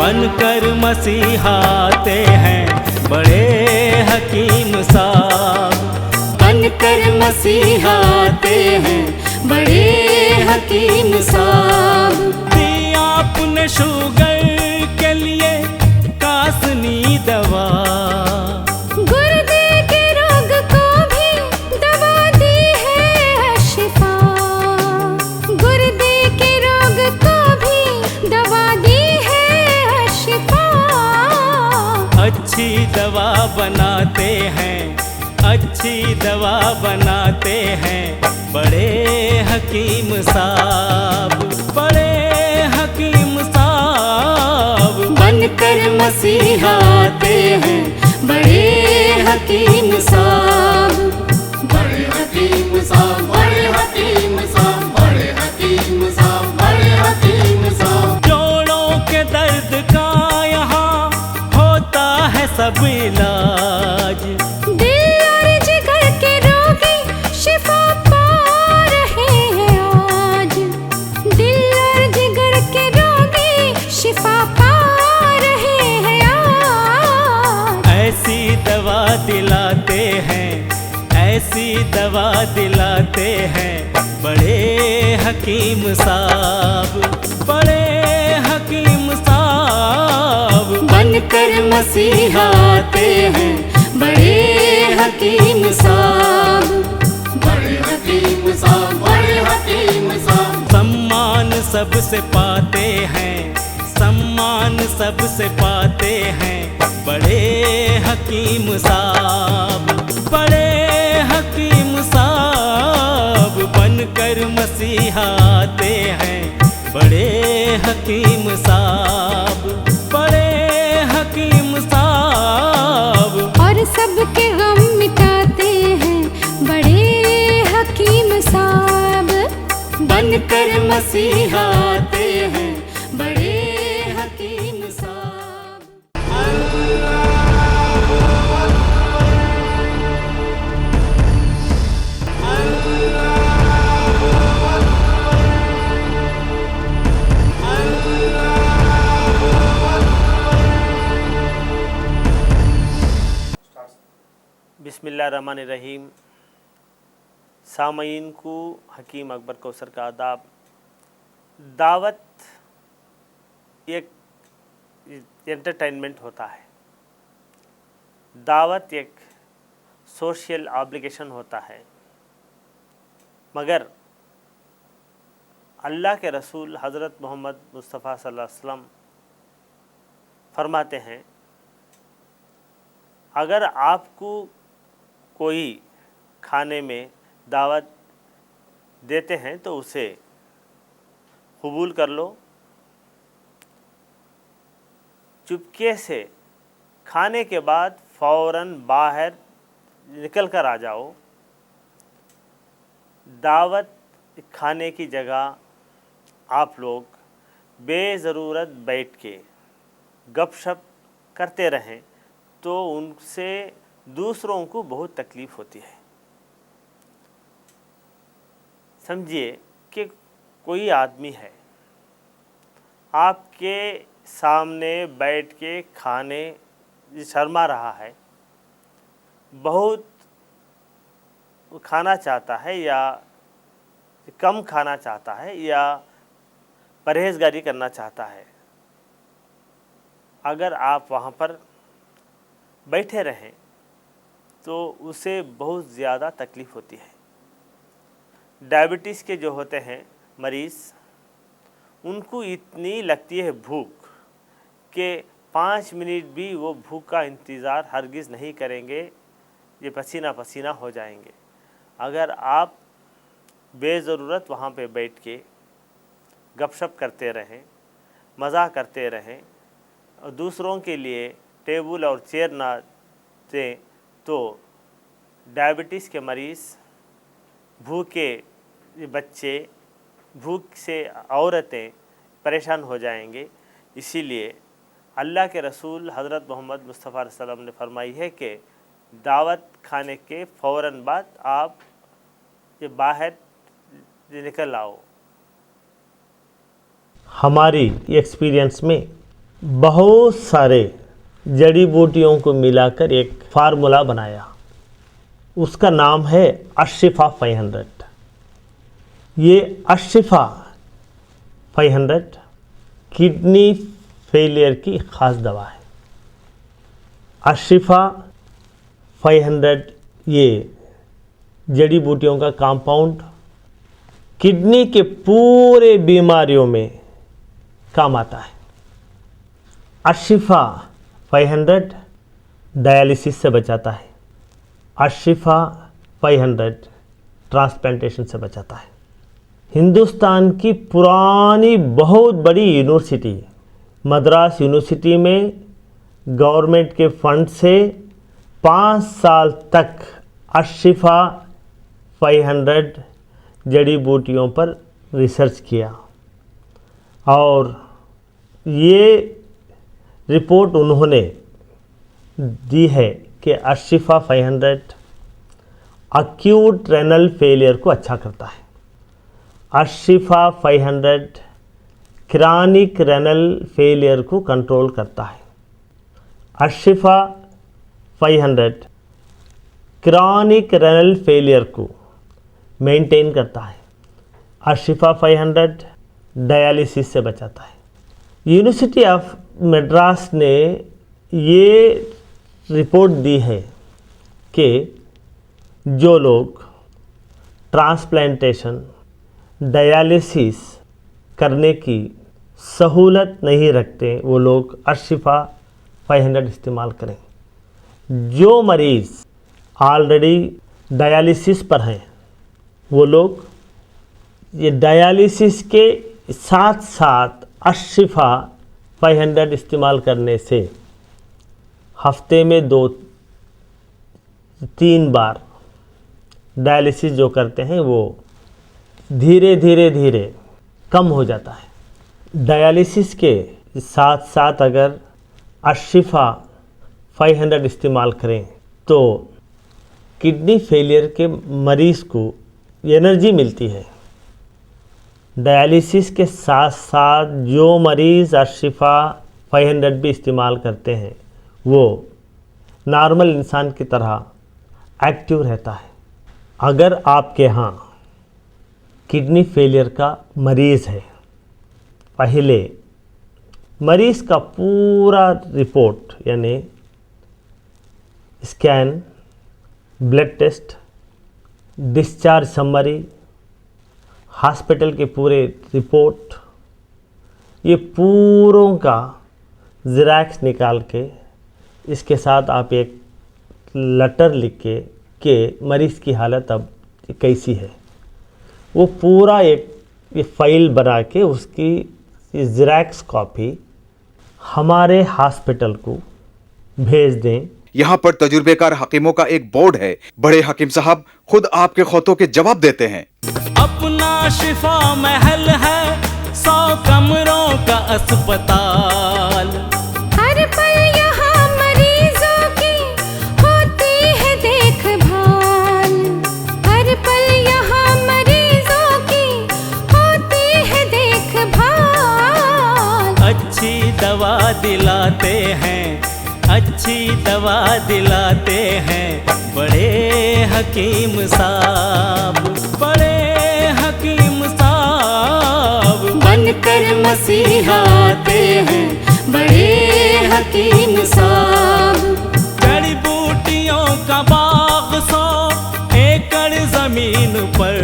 बनकर मसीहाते हैं बड़े हकीम साहब। बनकर मसीहाते हैं बड़े हकीम साहब। दिया आपने शुगर के लिए कासनी दवा, गुर्दे के रोग को भी दवा दी है शिफा। गुर्दे के रोग को भी दवा दी है शिफा। अच्छी दवा बनाते हैं, अच्छी दवा बनाते हैं बड़े हकीम साहब, बड़े हकीम साहब। बनकर मसीहाते हैं बड़े हकीम साहब। बड़े हकीम साहब, बड़े हकीम साहब, बड़े हकीम साहब, बड़े हकीम साहब। जोड़ों के दर्द का यहाँ होता है सब इलाज, दिल और जिगर के रोगी शिफा पा रहे हैं आज। दिल और जिगर के रोगी शिफा पा रहे हैं आज। ऐसी दवा दिलाते हैं, ऐसी दवा दिलाते हैं बड़े हकीम साहब, बड़े हकीम साहब। बनकर मसीहाते हैं बड़े हकीम साहब। बड़े हकीम साहब, बड़े हकीम साहब। सम्मान सबसे पाते हैं, सम्मान सबसे पाते हैं बड़े हकीम साहब, बड़े हकीम साहब। बनकर मसीहाते हैं बड़े हकीम साहब, बड़े हकीम साहब। और सबके गम मिटाते हैं बड़े हकीम साहब। बनकर मसीहाते हैं बड़े हकीम साहब। बिस्मिल्लाहिर्रहमानिर्रहीम। सामईन को हकीम अकबर कौसर का आदाब। दावत एक एंटरटेनमेंट होता है, दावत एक सोशल ऑब्लिगेशन होता है, मगर अल्लाह के रसूल हज़रत मोहम्मद मुस्तफ़ा सल्लल्लाहु अलैहि वसल्लम फरमाते हैं, अगर आपको कोई खाने में दावत देते हैं तो उसे कबूल कर लो, चुपके से खाने के बाद फ़ौरन बाहर निकल कर आ जाओ। दावत खाने की जगह आप लोग बेज़रूरत बैठ के गपशप करते रहें तो उनसे दूसरों को बहुत तकलीफ़ होती है। समझिए कि कोई आदमी है, आपके सामने बैठ के खाने शर्मा रहा है, बहुत खाना चाहता है या कम खाना चाहता है या परहेज़गारी करना चाहता है। अगर आप वहाँ पर बैठे रहें तो उसे बहुत ज़्यादा तकलीफ़ होती है। डायबिटीज़ के जो होते हैं मरीज़, उनको इतनी लगती है भूख कि 5 मिनट भी वो भूख का इंतज़ार हरगिज़ नहीं करेंगे, ये पसीना पसीना हो जाएंगे। अगर आप बेज़रूरत वहाँ पे बैठ के गपशप करते रहें, मज़ा करते रहें और दूसरों के लिए टेबल और चेयर ना दें तो डायबिटीज़ के मरीज़, भूखे बच्चे, भूख से औरतें परेशान हो जाएंगे। इसीलिए अल्लाह के रसूल हज़रत मोहम्मद मुस्तफ़ा सल्लल्लाहु अलैहि वसल्लम ने फरमाई है कि दावत खाने के फ़ौरन बाद आप ये बाहर निकल आओ। हमारी एक्सपीरियंस में बहुत सारे जड़ी बूटियों को मिलाकर एक फार्मूला बनाया। उसका नाम है अशिफा 500। ये अशिफा 500 किडनी फेलियर की ख़ास दवा है। अशिफा 500 ये जड़ी बूटियों का कंपाउंड किडनी के पूरे बीमारियों में काम आता है। अशिफा 500 डायलिसिस से बचाता है। अशिफा 500 ट्रांसप्लांटेशन से बचाता है। हिंदुस्तान की पुरानी बहुत बड़ी यूनिवर्सिटी मद्रास यूनिवर्सिटी में गवर्नमेंट के फंड से 5 साल तक अशिफा 500 जड़ी बूटियों पर रिसर्च किया और ये रिपोर्ट उन्होंने दी है कि अशिफा 500 अक्यूट रेनल फेलियर को अच्छा करता है। अशिफा 500 क्रॉनिक रेनल फेलियर को कंट्रोल करता है। अशिफा 500 क्रॉनिक रेनल फेलियर को मेंटेन करता है। अशिफा 500 डायलिसिस से बचाता है। यूनिवर्सिटी ऑफ मद्रास ने ये रिपोर्ट दी है कि जो लोग ट्रांसप्लांटेशन डायलिसिस करने की सहूलत नहीं रखते वो लोग अशिफा 500 इस्तेमाल करें। जो मरीज़ ऑलरेडी डायलिसिस पर हैं वो लोग ये डायलिसिस के साथ साथ अशिफा 500 इस्तेमाल करने से हफ्ते में 2-3 बार डायलिसिस जो करते हैं वो धीरे धीरे कम हो जाता है। डायलिसिस के साथ साथ अगर अशिफा 500 इस्तेमाल करें तो किडनी फेलियर के मरीज़ को एनर्जी मिलती है। डायलिसिस के साथ साथ जो मरीज़ अशिफा 500 भी इस्तेमाल करते हैं वो नॉर्मल इंसान की तरह एक्टिव रहता है। अगर आपके यहाँ किडनी फेलियर का मरीज़ है, पहले मरीज़ का पूरा रिपोर्ट यानी scan, blood test, discharge summary, hospital के पूरे रिपोर्ट, ये पूरों का ज़ेरॉक्स निकाल के इसके साथ आप एक लेटर लिख के मरीज़ की हालत अब कैसी है वो पूरा एक फ़ाइल बना के उसकी ज़ेरॉक्स कॉपी हमारे हॉस्पिटल को भेज दें। यहाँ पर तजुर्बेकार हकीमों का एक बोर्ड है। बड़े हकीम साहब खुद आपके खौतों के जवाब देते हैं। अपना शिफा महल है 100 कमरों का अस्पताल। हर पल यहाँ मरीजों की होती है देखभाल। हर पल यहाँ मरीजों की होती है देखभाल। अच्छी दवा दिलाते हैं, अच्छी दवा दिलाते हैं बड़े हकीम साहब, बड़े हकीम साहब। बनकर मसीहा आते हैं बड़े हकीम साहब। जड़ी बूटियों का बाग 100 एकड़ जमीन पर,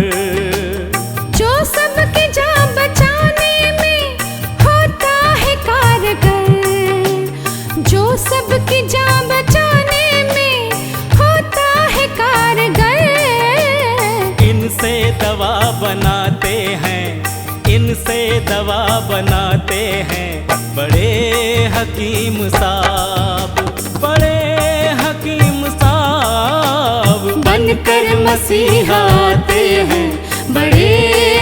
जो सबकी जान बचाने में होता है कारगर। जो सबकी जान बचाने में होता है कारगर। इनसे दवा बनाते हैं, इनसे दवा बनाते हैं बड़े हकीम साहब, बड़े हकीम साहब। बनकर मसीहा आते हैं बड़े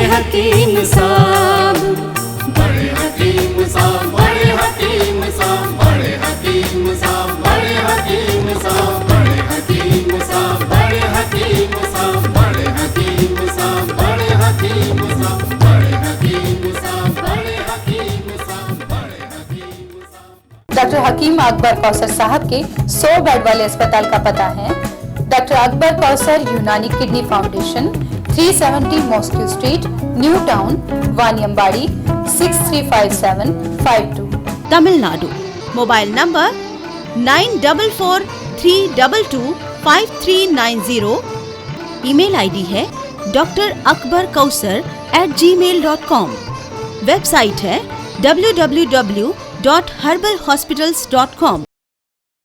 हकीम साहब। बड़े हकीम साहब, बड़े हकीम साहब, बड़े हकीम साहब, बड़े हकीम साहब, बड़े हकीम साहब, बड़े हकीम साहब, बड़े हकीम साहब, बड़े हकीम साहब, बड़े हकीम साहब, बड़े हकीम साहब, बड़े हकीम साहब। डॉक्टर हकीम अकबर कौसर साहब के 100 बेड वाले अस्पताल का पता है doctor Akbar Kausar Unani kidney foundation, 370 mosque street, new town, Vaniyambadi, 635752, Tamil Nadu. Mobile number 9443225390। Email ID है drakbarkausar@gmail.com। वेबसाइट है www.herbalhospitals.com।